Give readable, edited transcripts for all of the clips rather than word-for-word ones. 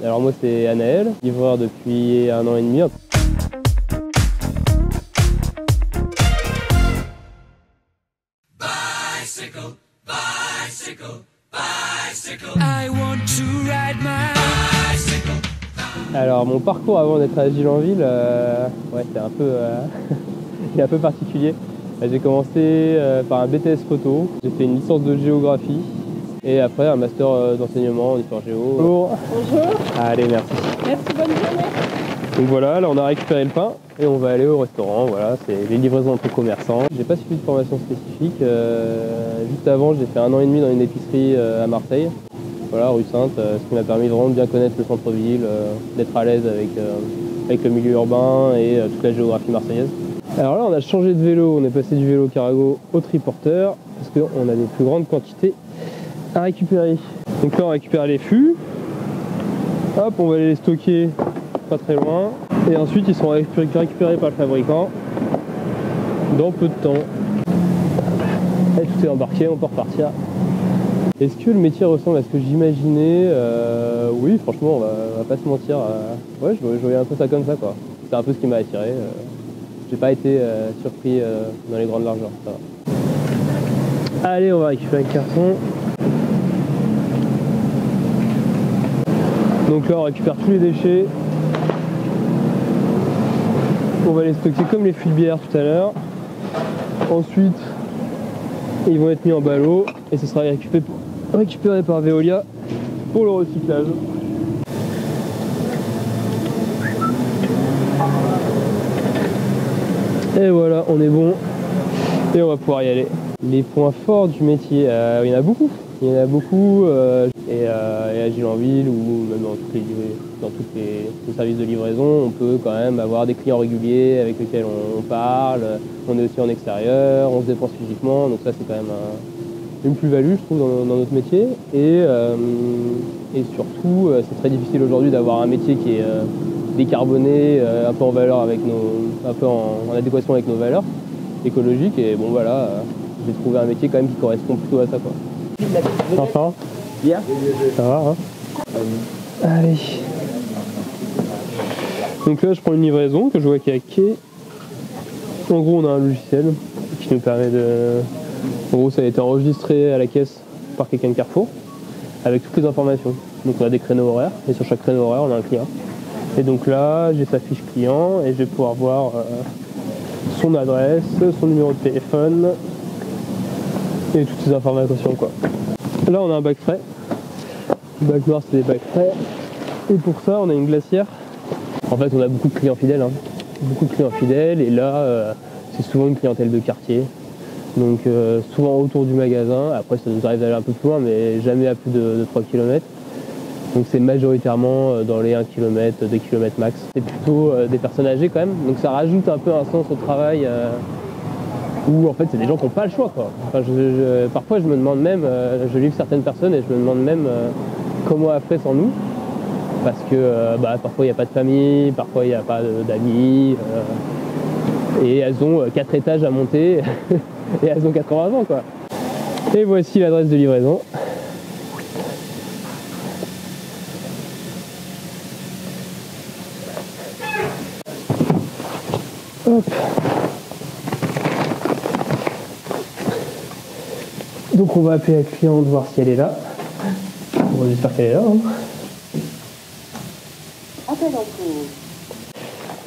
Alors moi c'est Anaël, livreur depuis 1 an et demi. Bicycle, bicycle, bicycle. I want to ride my bicycle. Alors mon parcours avant d'être à Gilles-en-Ville, ouais, c'est un peu, il est un peu particulier. J'ai commencé par un BTS photo, j'ai fait une licence de géographie et après un master d'enseignement en histoire géo. Bonjour. Bonjour. Allez, merci. Merci, bonne journée. Donc voilà, là on a récupéré le pain et on va aller au restaurant. Voilà, c'est les livraisons entre commerçants. J'ai pas suivi de formation spécifique. Juste avant, j'ai fait 1 an et demi dans une épicerie à Marseille. Voilà, rue Sainte, ce qui m'a permis de vraiment bien connaître le centre-ville, d'être à l'aise avec le milieu urbain et toute la géographie marseillaise. Alors là, on a changé de vélo, on est passé du vélo Carago au triporteur parce qu'on a des plus grandes quantités à récupérer. Donc là, on récupère les fûts. Hop, on va aller les stocker pas très loin. Et ensuite, ils seront récupérés par le fabricant dans peu de temps. Et tout est embarqué, on peut repartir. Est-ce que le métier ressemble à ce que j'imaginais? Oui, franchement, on va pas se mentir. Ouais, je voyais un peu ça comme ça, quoi. C'est un peu ce qui m'a attiré. J'ai pas été surpris dans les grandes largeurs, ça va. Allez, on va récupérer le carton. Donc là, on récupère tous les déchets. On va les stocker comme les fûts de bière tout à l'heure. Ensuite, ils vont être mis en ballot et ce sera récupéré par Veolia pour le recyclage. Et voilà, on est bon et on va pouvoir y aller. Les points forts du métier, il y en a beaucoup. Il y en a beaucoup et à Gilles-en-Ville ou même dans tous les services de livraison, on peut quand même avoir des clients réguliers avec lesquels on parle. On est aussi en extérieur, on se dépense physiquement, donc ça c'est quand même une plus-value je trouve dans notre métier. Et surtout, c'est très difficile aujourd'hui d'avoir un métier qui est décarboné, un peu en valeur avec un peu en adéquation avec nos valeurs écologiques. Et bon voilà, j'ai trouvé un métier quand même qui correspond plutôt à ça, quoi. Enfin, bien. Ça va, hein. Allez. Donc là, je prends une livraison que je vois qui est à quai. En gros, on a un logiciel qui nous permet de... En gros, ça a été enregistré à la caisse par quelqu'un de Carrefour avec toutes les informations. Donc on a des créneaux horaires et sur chaque créneau horaire, on a un client. Et donc là, j'ai sa fiche client et je vais pouvoir voir son adresse, son numéro de téléphone et toutes ces informations, quoi. Là, on a un bac frais. Le bac noir, c'est des bacs frais. Et pour ça, on a une glacière. En fait, on a beaucoup de clients fidèles, hein. Beaucoup de clients fidèles. Et là, c'est souvent une clientèle de quartier. Donc, souvent autour du magasin. Après, ça nous arrive d'aller un peu plus loin, mais jamais à plus de 3 km. Donc, c'est majoritairement dans les 1 km, 2 km max. C'est plutôt des personnes âgées quand même. Donc, ça rajoute un peu un sens au travail. Où en fait c'est des gens qui n'ont pas le choix, quoi. Enfin, parfois je me demande même, je livre certaines personnes et je me demande même comment elles feraient sans nous. Parce que parfois il n'y a pas de famille, parfois il n'y a pas d'amis. Et elles ont 4 étages à monter et elles ont 80 ans, quoi. Et voici l'adresse de livraison. Hop. Donc on va appeler la cliente, voir si elle est là. Bon, j'espère qu'elle est là. Hein. Appel en cours.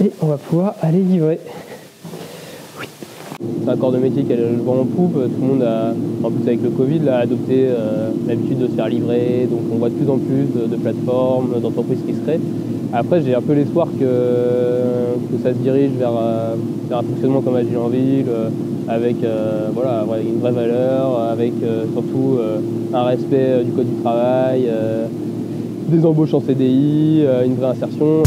Et on va pouvoir aller livrer. Oui. C'est un corps de métier qui a le vent en poupe. Tout le monde a, en plus avec le Covid, a adopté l'habitude de se faire livrer. Donc on voit de plus en plus de plateformes, d'entreprises qui se créent. Après, j'ai un peu l'espoir que ça se dirige vers un fonctionnement comme à Gilles-en-Ville, avec voilà, une vraie valeur, avec surtout un respect du code du travail, des embauches en CDI, une vraie insertion.